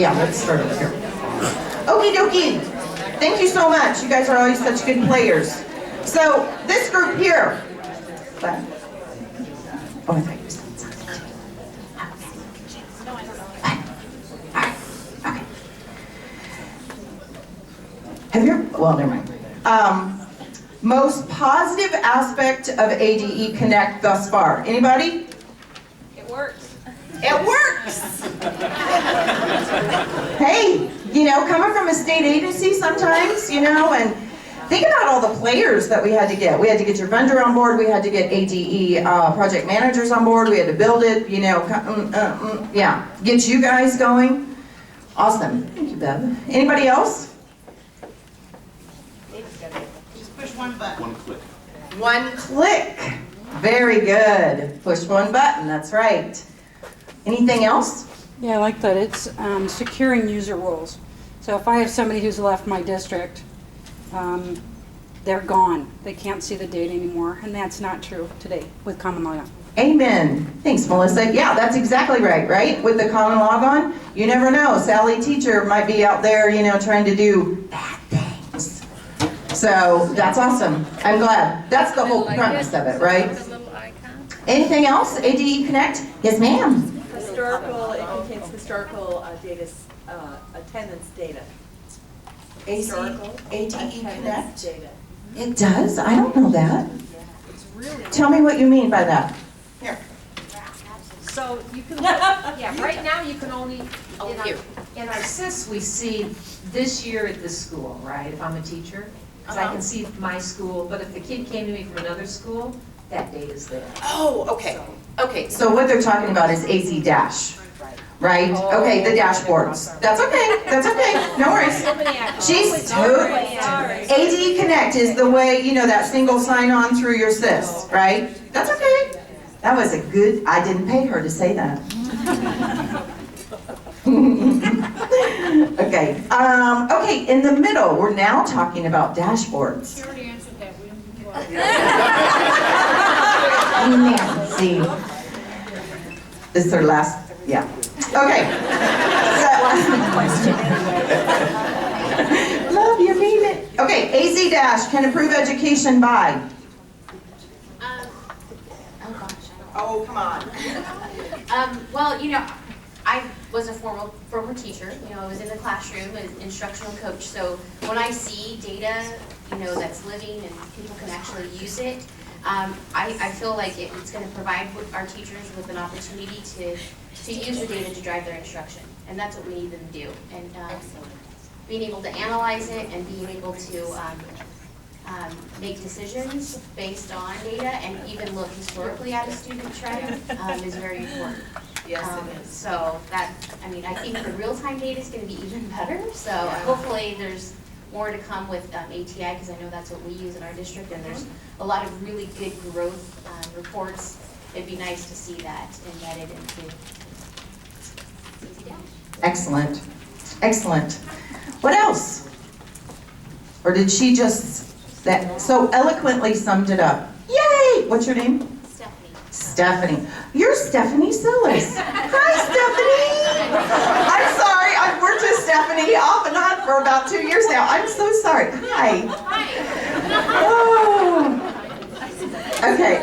Yeah, let's start over here. Okie dokie. Thank you so much. You guys are always such good players. So this group here. What? Oh, I thought you said something. Okay. Have you? Well, never mind. Most positive aspect of ADE Connect thus far. Anybody? It works. It works! Hey, you know, coming from a state agency sometimes, you know, and think about all the players that we had to get. We had to get your vendor on board, we had to get ADE project managers on board, we had to build it, you know, yeah, get you guys going. Awesome. Thank you, Bev. Anybody else? Just push one button. One click. One click. Very good. Push one button, that's right. Anything else? Yeah, I like that. It's securing user roles. So if I have somebody who's left my district, they're gone. They can't see the data anymore, and that's not true today with Common Logon. Amen. Thanks, Melissa. Yeah, that's exactly right, right? With the Common Logon, you never know. Sally teacher might be out there, you know, trying to do bad things. So that's awesome. I'm glad. That's the whole premise of it, right? Anything else? ADE Connect? Yes, ma'am. Historical, it contains historical data, attendance data. Historical ADE attendance Connect? data. It does? I don't know that. It's really. Tell me what you mean by that. Here. So you can, yeah, right now you can only, In our ASCUS, we see this year at this school, right, if I'm a teacher, because I can see my school, but if the kid came to me from another school, that data's there. Oh, okay. Okay, so what they're talking about is AZ Dash, right? Okay, the dashboards. That's okay, that's okay, no worries. She's totally, AD Connect is the way, you know, that single sign-on through your SIS, right? That's okay. That was a good, I didn't pay her to say that. Okay, okay, in the middle, we're now talking about dashboards. you already answered that. We don't need to go Nancy. This is her last, yeah. Okay. Love you, mean it. Okay, AZ Dash can improve education by. Oh gosh, Oh, come on. well, you know, I was a former teacher. You know, I was in the classroom as instructional coach. So when I see data, you know, that's living and people can actually use it, I feel like it's going to provide our teachers with an opportunity to use the data to drive their instruction, and that's what we need them to do. And being able to analyze it and being able to make decisions based on data and even look historically at a student trend is very important. Yes, it is. So that, I mean, I think the real-time data is going to be even better. So hopefully there's more to come with ATI, because I know that's what we use in our district, and there's a lot of really good growth reports. It'd be nice to see that embedded into ATI. Excellent. Excellent. What else? Or did she just that so eloquently summed it up? Yay! What's your name? Stephanie. Stephanie. You're Stephanie Sillis. Hi, Stephanie. I'm sorry. I've worked with Stephanie off and on for about 2 years now. I'm so sorry. Hi. Hi. Oh. Okay.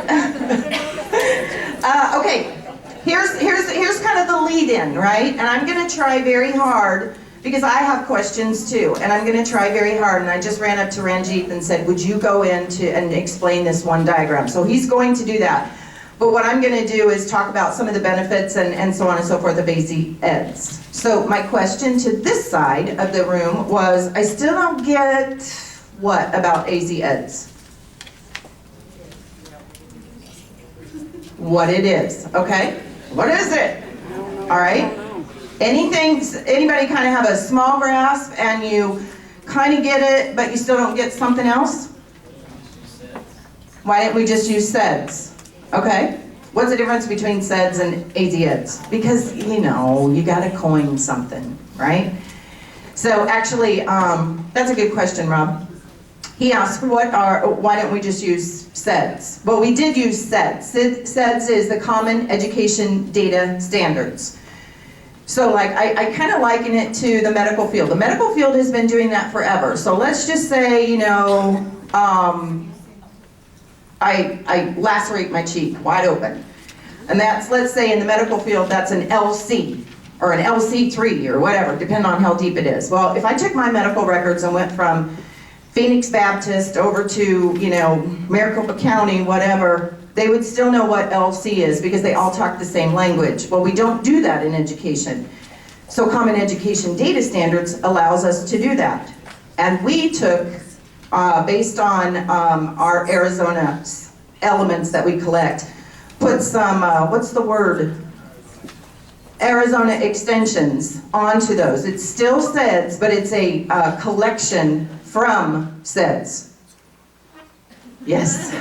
Okay. Here's kind of the lead-in, right? And I'm going to try very hard, because I have questions too, and I'm going to try very hard. And I just ran up to Ranjit and said, would you go in and explain this one diagram? So he's going to do that. But what I'm going to do is talk about some of the benefits and so on and so forth of AZ Eds. So my question to this side of the room was, I still don't get what about AZ Eds? What it is, okay? What is it? All right? Anybody kind of have a small grasp and you kind of get it, but you still don't get something else? Why didn't we just use SEDS? Okay. What's the difference between SEDS and AZ Eds? Because, you know, you got to coin something, right? So actually, that's a good question, Rob. He asked, why don't we just use SEDS? Well, we did use SEDS. SEDS is the Common Education Data Standards. So like, I kind of liken it to the medical field. The medical field has been doing that forever. So let's just say, you know, I lacerate my cheek wide open. And that's, let's say in the medical field, that's an LC or an LC3 or whatever, depending on how deep it is. Well, if I took my medical records and went from Phoenix Baptist over to, you know, Maricopa County, whatever, they would still know what LC is because they all talk the same language. Well, we don't do that in education. So Common Education Data Standards allows us to do that. And we took, based on our Arizona elements that we collect, put some, what's the word? Arizona extensions onto those. It's still SEDS, but it's a collection from SEDS. Yes.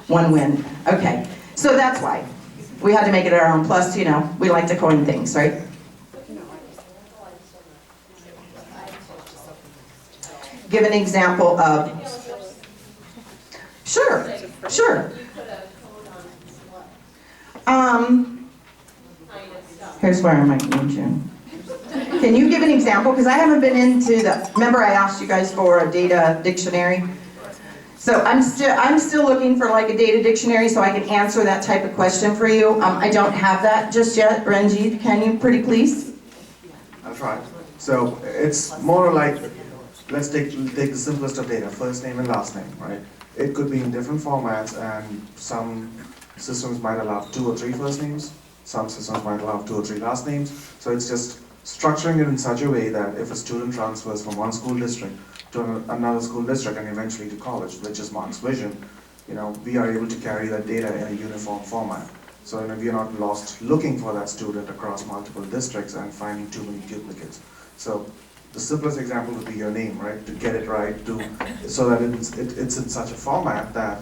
One win. Okay. So that's why we had to make it our own. Plus, you know, we like to coin things, right? Give an example of. Sure. Sure. Here's where I might need you. Can you give an example? Because I haven't been into the, remember I asked you guys for a data dictionary? So I'm still looking for like a data dictionary so I can answer that type of question for you. I don't have that just yet. Ranjit, can you pretty please? I'll try. So it's more like, let's take the simplest of data, first name and last name, right? It could be in different formats, and some systems might allow 2 or 3 first names, some systems might allow 2 or 3 last names. So it's just structuring it in such a way that if a student transfers from one school district to another school district and eventually to college, which is Mark's vision, you know, we are able to carry that data in a uniform format. So you know, we are not lost looking for that student across multiple districts and finding too many duplicates. So the simplest example would be your name, right? To get it right, so that it's in such a format that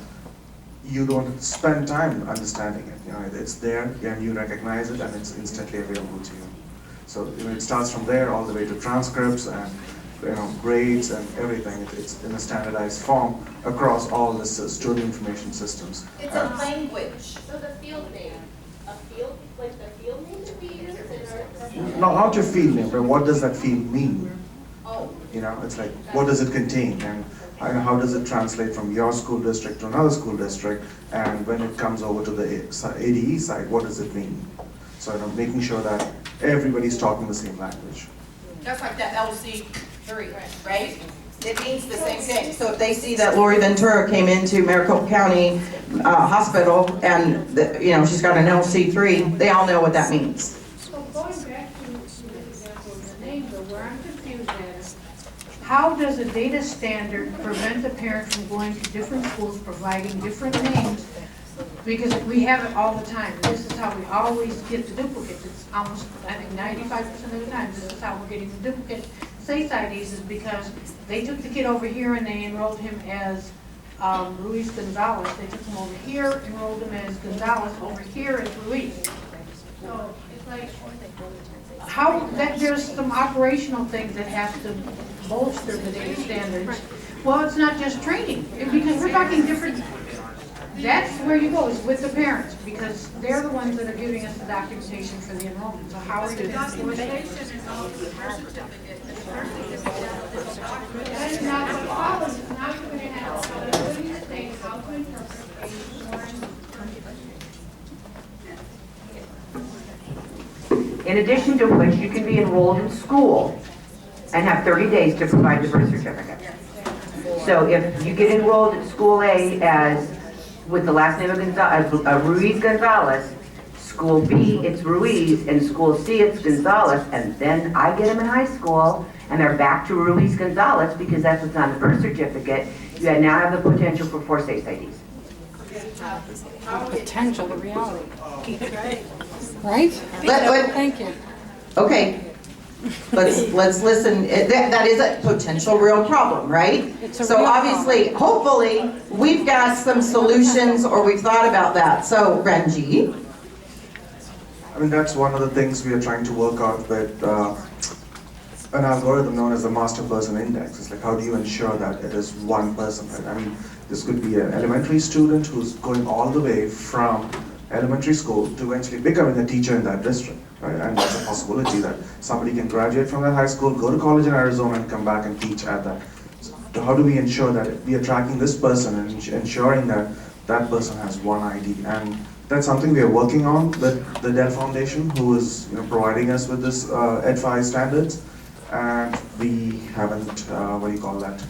you don't spend time understanding it. You know, it's there and you recognize it and it's instantly available to you. So you know, it starts from there all the way to transcripts and grades and everything. It's in a standardized form across all the student information systems. It's a language. So the field name, like the field name to be used in our. Not your field name, but what does that field mean? Oh. You know, it's like, what does it contain? And how does it translate from your school district to another school district? And when it comes over to the ADE side, what does it mean? So making sure that everybody's talking the same language. That's like that LC3, right? It means the same thing. So if they see that Lori Ventura came into Maricopa County Hospital and she's got an LC3, they all know what that means. So going back to the example of the names, where I'm confused at is, how does a data standard prevent a parent from going to different schools providing different names? Because we have it all the time. This is how we always get the duplicates. It's almost, I think 95% of the time, this is how we're getting the duplicate SACE IDs, is because they took the kid over here and they enrolled him as Ruiz Gonzalez. They took him over here, enrolled him as Gonzalez, over here as Ruiz. So it's like, there's some operational things that have to bolster the data standards. Well, it's not just training, because we're talking different. That's where you go, is with the parents, because they're the ones that are giving us the documentation for the enrollment. So how are you doing? That is not what follows. It's not going to have accountability to state how to interpret In addition to which, you can be enrolled in school and have 30 days to provide the birth certificate. So if you get enrolled at school A as with the last name of Ruiz Gonzalez, school B it's Ruiz, and school C it's Gonzalez, and then I get them in high school and they're back to Ruiz Gonzalez because that's what's on the birth certificate. You now have the potential for 4 SACE IDs. Potential, the reality. Right? Thank you. Okay. Let's listen. That is a potential real problem, right? So obviously, hopefully, we've got some solutions or we've thought about that. So Ranjit. I mean, that's one of the things we are trying to work out with an algorithm known as the master person index. It's like, how do you ensure that it is one person, right? I mean, this could be an elementary student who's going all the way from elementary school to eventually becoming a teacher in that district. right? And that's a possibility that somebody can graduate from that high school, go to college in Arizona, and come back and teach at that. So how do we ensure that we are tracking this person and ensuring that that person has one ID? And that's something we are working on with the Dell Foundation, who is providing us with this EdFi standards. And we haven't, what do you call that?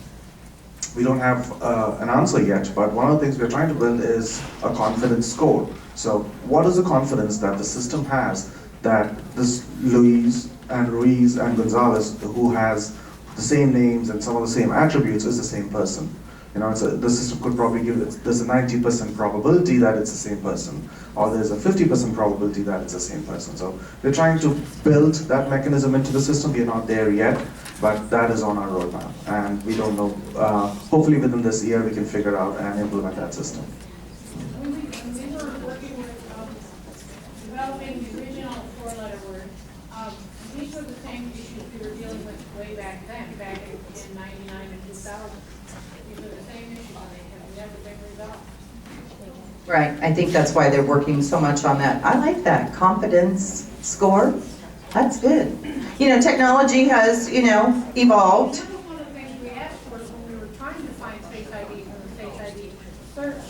We don't have an answer yet, but one of the things we're trying to build is a confidence score. So what is the confidence that the system has that this Luis and Ruiz and Gonzalez, who has the same names and some of the same attributes, is the same person? The system could probably give it, there's a 90% probability that it's the same person, or there's a 50% probability that it's the same person. So we're trying to build that mechanism into the system. We're not there yet, but that is on our roadmap. And we don't know, hopefully within this year we can figure out and implement that system. When we were working with developing the original four-letter word, these were the same issues we were dealing with way back then, back in 99 and 2000. These are the same issues, and they have never been resolved. Right, I think that's why they're working so much on that. I like that, confidence score. That's good. Technology has, evolved. That was one of the things we asked for when we were trying to find Face ID from the Face ID search.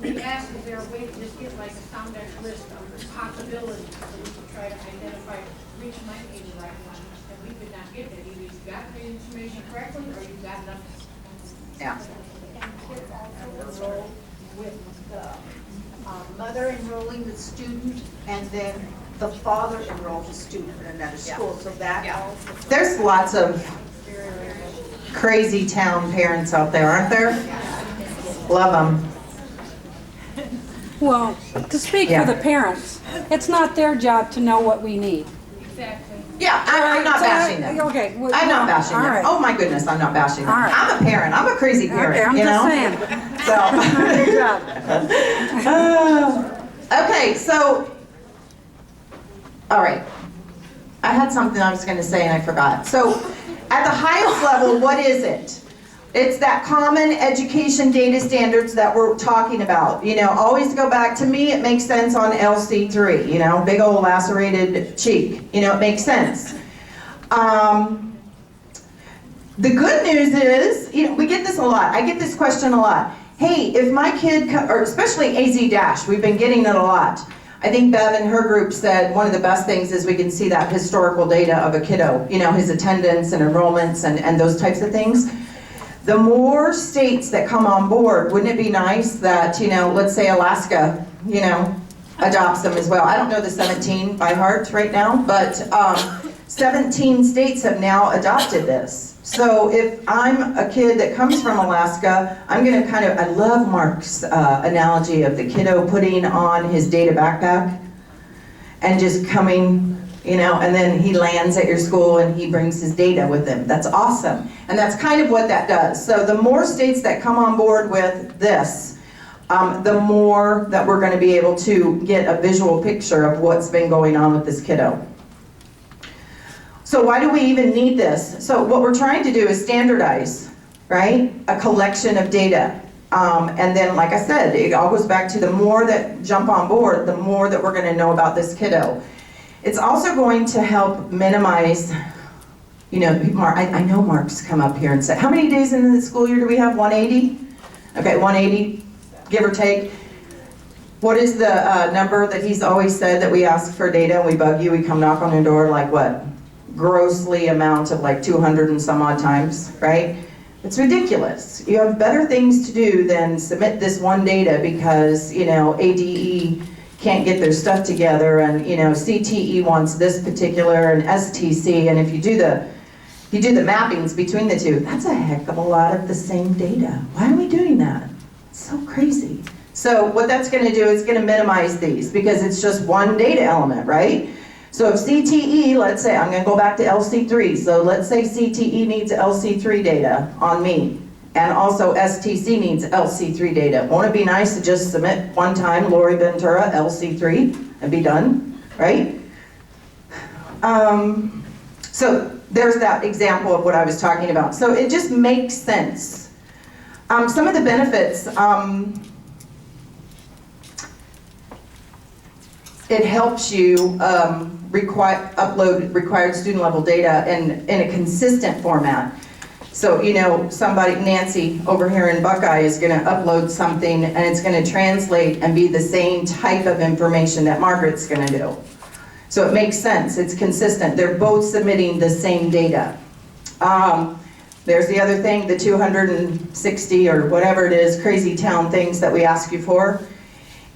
We asked if there a way to just get like a Soundex list of possibilities so we could try to identify which might be the right one. And we could not get that. Either you got the information correctly or you got nothing. Yeah. And kids also enroll with the mother enrolling the student, and then the father enrolls the student in another school, so that also. There's lots of crazy town parents out there, aren't there? Love them. Well, to speak Yeah. for the parents, it's not their job to know what we need. Exactly. Yeah, I'm not So, bashing them. Okay. well, I'm not bashing all them. right. Oh my goodness, I'm not bashing them. All right. I'm a parent. I'm a crazy parent. Okay, I'm just saying. Good job. Okay, so, all right. I had something I was going to say and I forgot. So, at the highest level, what is it? It's that common education data standards that we're talking about. Always go back, to me, it makes sense on LC3, big old lacerated cheek. It makes sense. The good news is, we get this a lot. I get this question a lot. Hey, if my kid, or especially AZ-, we've been getting it a lot. I think Bev and her group said one of the best things is we can see that historical data of a kiddo, his attendance and enrollments and those types of things. The more states that come on board, wouldn't it be nice that, let's say Alaska, adopts them as well. I don't know the 17 by heart right now, but 17 states have now adopted this. So if I'm a kid that comes from Alaska, I'm going to I love Mark's analogy of the kiddo putting on his data backpack and just coming, and then he lands at your school and he brings his data with him. That's awesome. And that's kind of what that does. So the more states that come on board with this, the more that we're going to be able to get a visual picture of what's been going on with this kiddo. So why do we even need this? So what we're trying to do is standardize, right? A collection of data. And then, like I said, it all goes back to the more that jump on board, the more that we're going to know about this kiddo. It's also going to help minimize, I know Mark's come up here and said, how many days in the school year do we have? 180? Okay, 180, give or take. What is the number that he's always said that we ask for data and we bug you, we come knock on your door, like what? Grossly amount of like 200 and some odd times, right? It's ridiculous. You have better things to do than submit this one data because, ADE can't get their stuff together and, CTE wants this particular and STC, and if you do the mappings between the two, that's a heck of a lot of the same data. Why are we doing that? It's so crazy. So what that's going to do is going to minimize these because it's just one data element, right? So if CTE, let's say, I'm going to go back to LC3, so let's say CTE needs LC3 data on me, and also STC needs LC3 data. Won't it be nice to just submit one time Lori Ventura LC3 and be done, right? So there's that example of what I was talking about. So it just makes sense. Some of the benefits, it helps you upload required student level data in a consistent format. So, you know, somebody, Nancy over here in Buckeye is gonna upload something and it's gonna translate and be the same type of information that Margaret's gonna do. So it makes sense, it's consistent. They're both submitting the same data. There's the other thing, the 260 or whatever it is, crazy town things that we ask you for.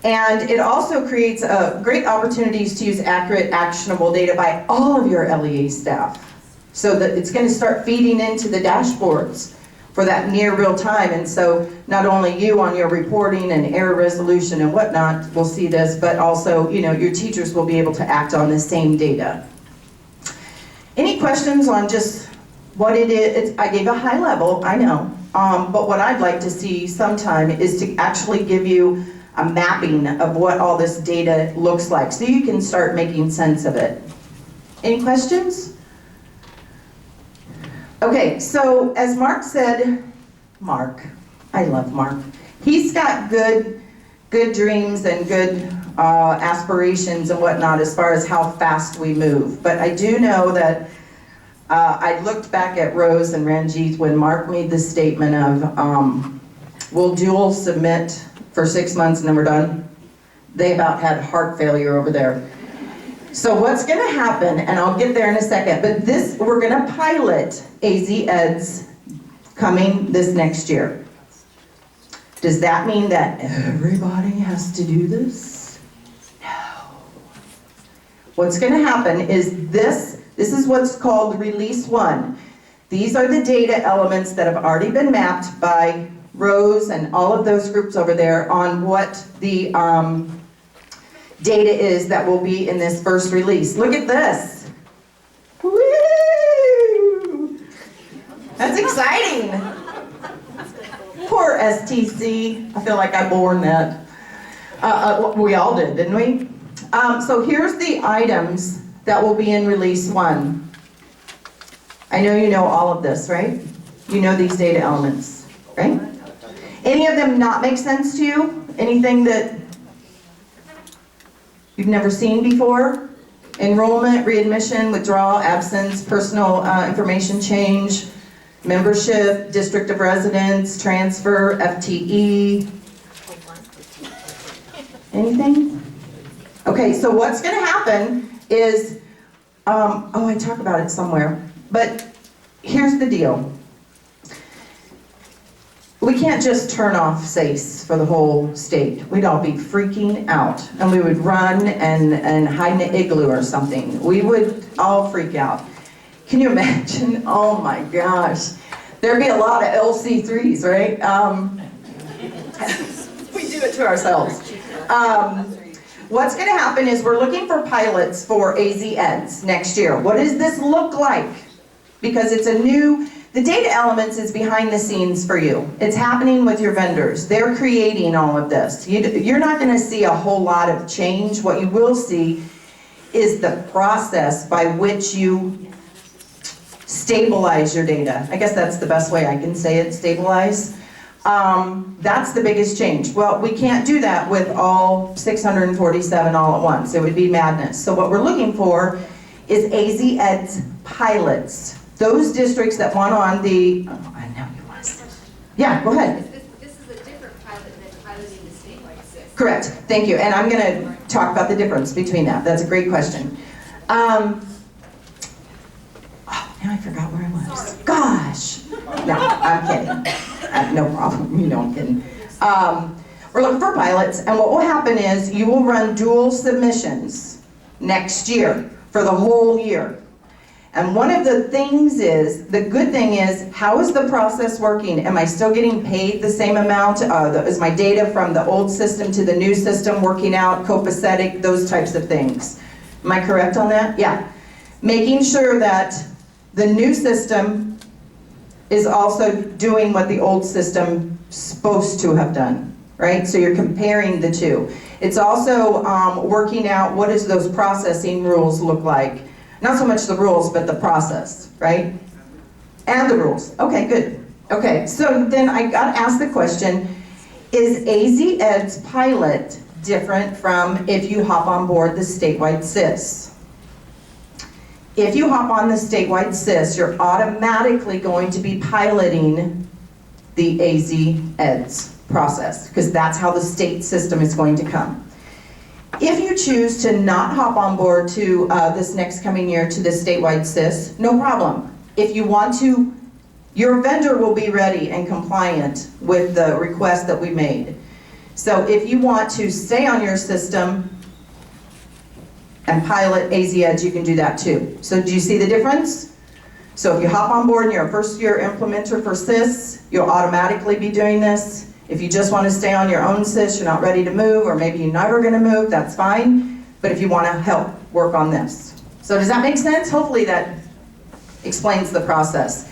And it also creates great opportunities to use accurate, actionable data by all of your LEA staff. So that it's going to start feeding into the dashboards for that near real time. And so not only you on your reporting and error resolution and whatnot will see this, but also, you know, your teachers will be able to act on the same data. Any questions on just what it is? I gave a high level, I know, but what I'd like to see sometime is to actually give you a mapping of what all this data looks like so you can start making sense of it. Any questions? Okay, so as Mark said, I love Mark. He's got good dreams and good aspirations and whatnot as far as how fast we move. But I do know that I looked back at Rose and Ranjit when Mark made this statement of, we'll dual submit for 6 months and then we're done. They about had heart failure over there. So what's going to happen, and I'll get there in a second, but this, we're going to pilot AZ Eds coming this next year. Does that mean that everybody has to do this? No. What's going to happen is this is what's called Release 1. These are the data elements that have already been mapped by Rose and all of those groups over there on what the data is that will be in this first release. Look at this. Woo! That's exciting. Poor STC. I feel like I born that. We all did, didn't we? So here's the items that will be in release 1. I know you know all of this, right? You know these data elements, right? Any of them not make sense to you? Anything that you've never seen before? Enrollment, readmission, withdrawal, absence, personal information change, membership, district of residence, transfer, FTE. Anything? Okay, so what's going to happen is, I talk about it somewhere, but here's the deal. We can't just turn off SACE for the whole state. We'd all be freaking out, and we would run and hide in an igloo or something. We would all freak out. Can you imagine? Oh my gosh. There'd be a lot of LC3s, right? We do it to ourselves. What's going to happen is we're looking for pilots for AZ Eds next year. What does this look like? Because it's a new... The data elements is behind the scenes for you. It's happening with your vendors. They're creating all of this. You're not going to see a whole lot of change. What you will see is the process by which you stabilize your data. I guess that's the best way I can say it, stabilize. That's the biggest change. Well, we can't do that with all 647 all at once. It would be madness. So what we're looking for is AZ Ed's pilots. Those districts that want on the, oh, I know you want to say. Yeah, go ahead. This is a different pilot than piloting the statewide ASCUS. Correct, thank you. And I'm going to talk about the difference between that. That's a great question. Oh, now I forgot where I was. Gosh. No, I'm kidding. No problem, you know I'm kidding. We're looking for pilots, and what will happen is you will run dual submissions next year for the whole year. And one of the things is, the good thing is, how is the process working? Am I still getting paid the same amount? Is my data from the old system to the new system working out, copacetic, those types of things? Am I correct on that? Yeah. Making sure that the new system is also doing what the old system is supposed to have done, right? So you're comparing the two. It's also working out what does those processing rules look like. Not so much the rules, but the process, right? And the rules. Okay, good. Okay, so then I got to ask the question, is AZ Ed's pilot different from if you hop on board the statewide SIS. If you hop on the statewide SIS, you're automatically going to be piloting the AZ-EDS process, because that's how the state system is going to come. If you choose to not hop on board to this next coming year to the statewide SIS, no problem. If you want to, your vendor will be ready and compliant with the request that we made. So if you want to stay on your system and pilot AZ-EDS, you can do that too. So do you see the difference? So if you hop on board and you're a first-year implementer for SIS, you'll automatically be doing this. If you just want to stay on your own SIS, you're not ready to move, or maybe you're never going to move, that's fine. But if you want to help work on this. So does that make sense? Hopefully that explains the process.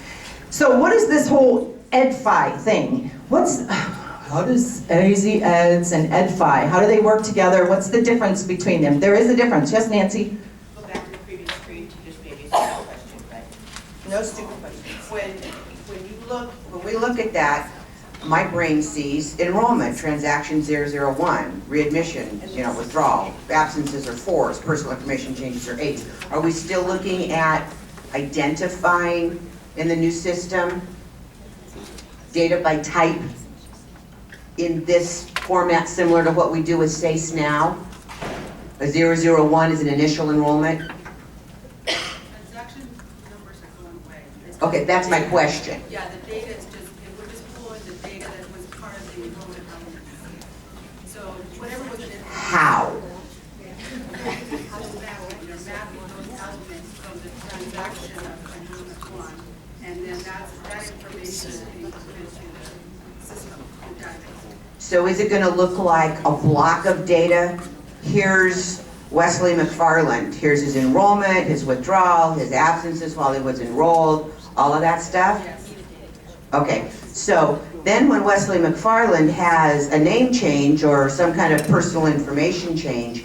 So what is this whole EdFi thing? How does AZ-EDS and EdFi, how do they work together? What's the difference between them? There is a difference. Yes, Nancy? Go back to the previous screen to just maybe a simple question, right? No stupid questions. When we look at that, my brain sees enrollment, transaction 001, readmission, withdrawal, absences are 4s, personal information changes are 8s. Are we still looking at identifying in the new system data by type in this format similar to what we do with SACE now? A 001 is an initial enrollment? Transaction numbers are going away. Okay, that's my question. Yeah, the data is just, we're just pulling the data that was part of the enrollment element. So whatever was in it. How? You're mapping those elements from the transaction of enrollment 1, and then that information is being put into the system, the database. So is it going to look like a block of data? Here's Wesley McFarland. Here's his enrollment, his withdrawal, his absences while he was enrolled, all of that stuff? Yes. Okay, so then when Wesley McFarland has a name change or some kind of personal information change,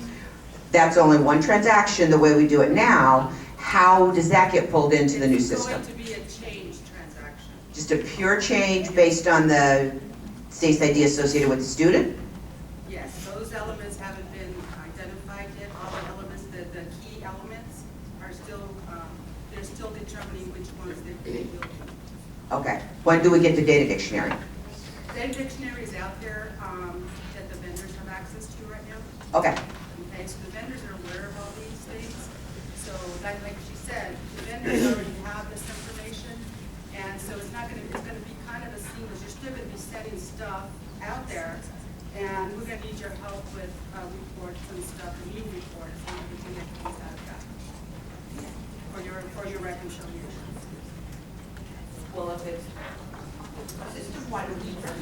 that's only one transaction the way we do it now. How does that get pulled into the new system? It's going to be a change transaction. Just a pure change based on the SACE ID associated with the student? Yes, those elements haven't been identified yet. All the elements, the key elements are still, they're still determining which ones they will be. Okay, when do we get the data dictionary? Data dictionary is out there that the vendors have access to right now. Okay, Okay, so the vendors are aware of all these things. So like she said, the vendors already have this information, and so it's not going to, it's going to be kind of a seamless. You're still going to be setting stuff out there, and we're going to need your help with reports and stuff, the meeting reports, and everything that comes out of that for your reconciliation. Well, if it's System-wide would be that.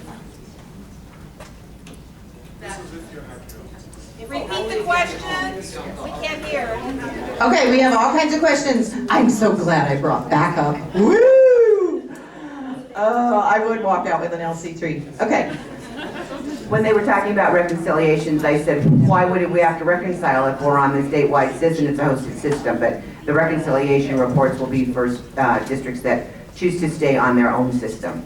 Repeat the question, we can't hear. Okay, we have all kinds of questions. I'm so glad I brought backup. Woo! I would walk out with an LC3. Okay. when they were talking about reconciliations, I said, why would we have to reconcile if we're on the statewide system? It's a hosted system, but the reconciliation reports will be for districts that choose to stay on their own system.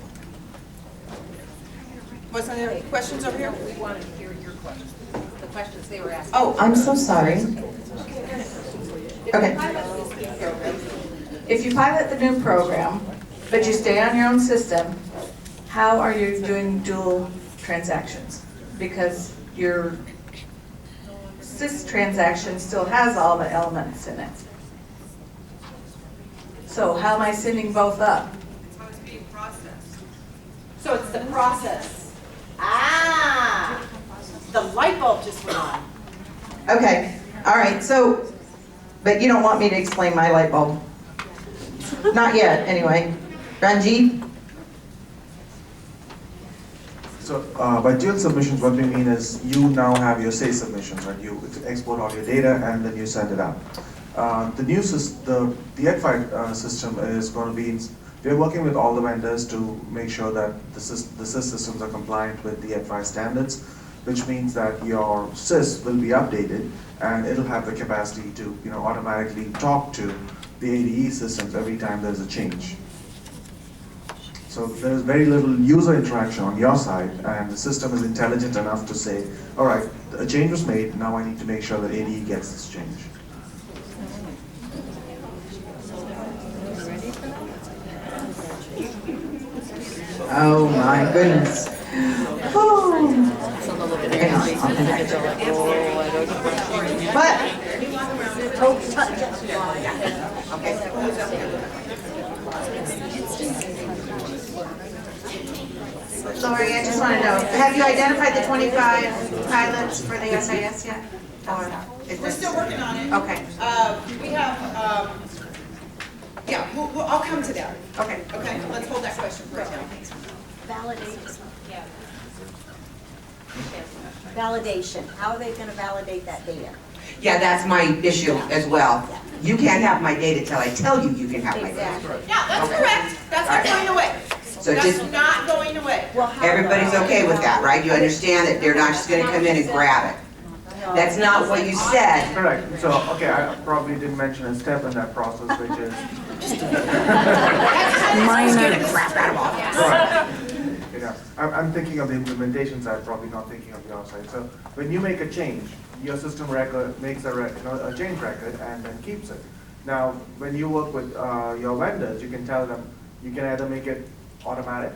Wasn't there questions over here? We wanted to hear your questions, the questions they were asking. Oh, I'm so sorry. Okay. If you pilot the new program, but you stay on your own system, how are you doing dual transactions? Because your SIS transaction still has all the elements in it. So how am I sending both up? It's how it's being processed. So it's the process. Ah, the light bulb just went on. Okay, all right, so, but you don't want me to explain my light bulb? Not yet, anyway. Ranjit? So by dual submissions, what we mean is you now have your SACE submissions, right? You export all your data and then you send it out. The new system, the EdFi system is going to be, we're working with all the vendors to make sure that the SIS systems are compliant with the EdFi standards, which means that your SIS will be updated and it'll have the capacity to, automatically talk to the ADE systems every time there's a change. So there's very little user interaction on your side, and the system is intelligent enough to say, all right, a change was made, now I need to make sure that ADE gets this change. Oh my goodness. Oh. Lori, I just want to know, have you identified the 25 pilots for the SIS yet? Or is We're this- still working on it. Okay, We have, yeah, I'll come to that. okay. Okay, let's hold that question for right now. Validation, how are they gonna validate that data? Yeah, that's my issue as well. You can't have my data till I tell you you can have my data. Yeah, that's correct. That's not going away. So That's just, not going away. Well, how- everybody's okay with that, right? You understand that they're not just gonna come in and grab it. That's not what you said. Correct. So, okay, I probably didn't mention a step in that process, which is Crap out of all. right. You know, I'm thinking of the implementation side, probably not thinking of the outside. So when you make a change, your system record makes a change record and then keeps it. Now, when you work with your vendors, you can tell them, you can either make it automatic,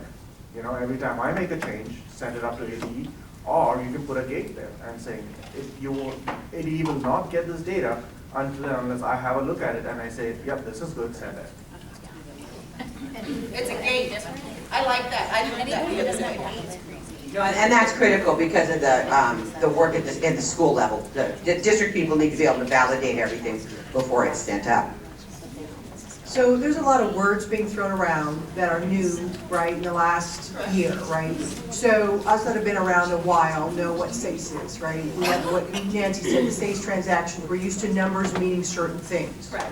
you know, every time I make a change, send it up to ADE, or you can put a gate there and say, ADE will not get this data until and unless I have a look at it and I say, yep, this is good, send it. It's a gate. I like that. I like that. The other day. No, and that's critical because of the work at the school level. The district people need to be able to validate everything before it's sent up. So there's a lot of words being thrown around that are new, right, in the last year, right? So us that have been around a while know what SACE is, right? We have what Nancy said, the SACE transactions. We're used to numbers meaning certain things. Right.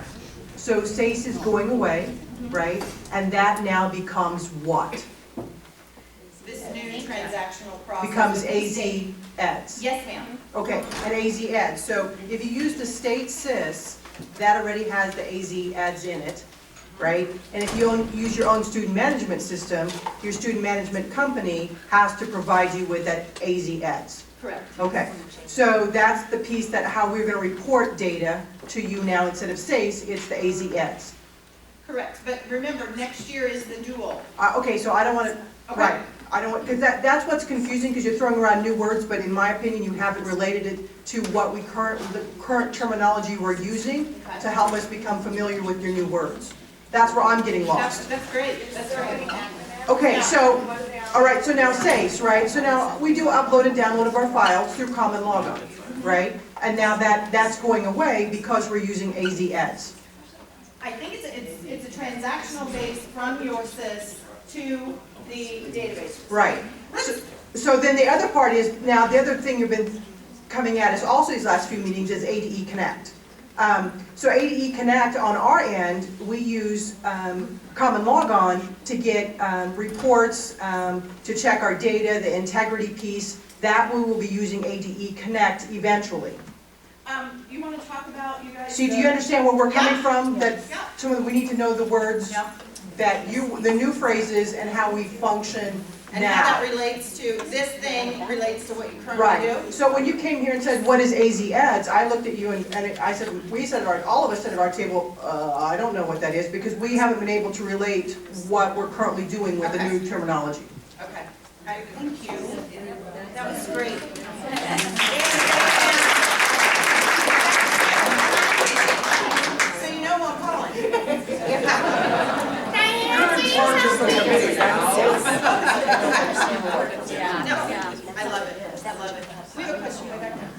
So SACE is going away, right? And that now becomes what? This new transactional process. Becomes AZ Eds. Yes, ma'am. Okay, and AZ Eds. So if you use the state SIS, that already has the AZ Eds in it, right? And if you use your own student management system, your student management company has to provide you with that AZ Eds. Correct. Okay, so that's the piece that how we're going to report data to you now instead of SACE, it's the AZ Eds. Correct. But remember, next year is the dual. Okay, so I don't want to, Okay. right, I don't want, because that's what's confusing, because you're throwing around new words, but in my opinion, you haven't related it to what the current terminology we're using to help us become familiar with your new words. That's where I'm getting lost. That's great. That's great. Okay, so, all right, so now SACE, right? So now we do upload and download of our files through Common Logon, right? And now that's going away because we're using AZ Eds. I think it's a transactional base from your SIS to the database. Right. So then the other part is, now the other thing you've been coming at is also these last few meetings is ADE Connect. So ADE Connect on our end, we use Common Logon to get reports, to check our data, the integrity piece. That we will be using ADE Connect eventually. You want to talk about, you guys? See, do you understand where we're coming from? That Yeah. we need to know the words, Yeah. the new phrases and how we function And now. how that relates to, this thing relates to what you currently do? Right, so when you came here and said, what is AZ Eds, I looked at you and I said, all of us said at our table, I don't know what that is, because we haven't been able to relate what we're currently doing with the Okay. new terminology. Okay. Thank you. That was great. So you know who I'm calling? No, I love it. I love it. We have a question right back there.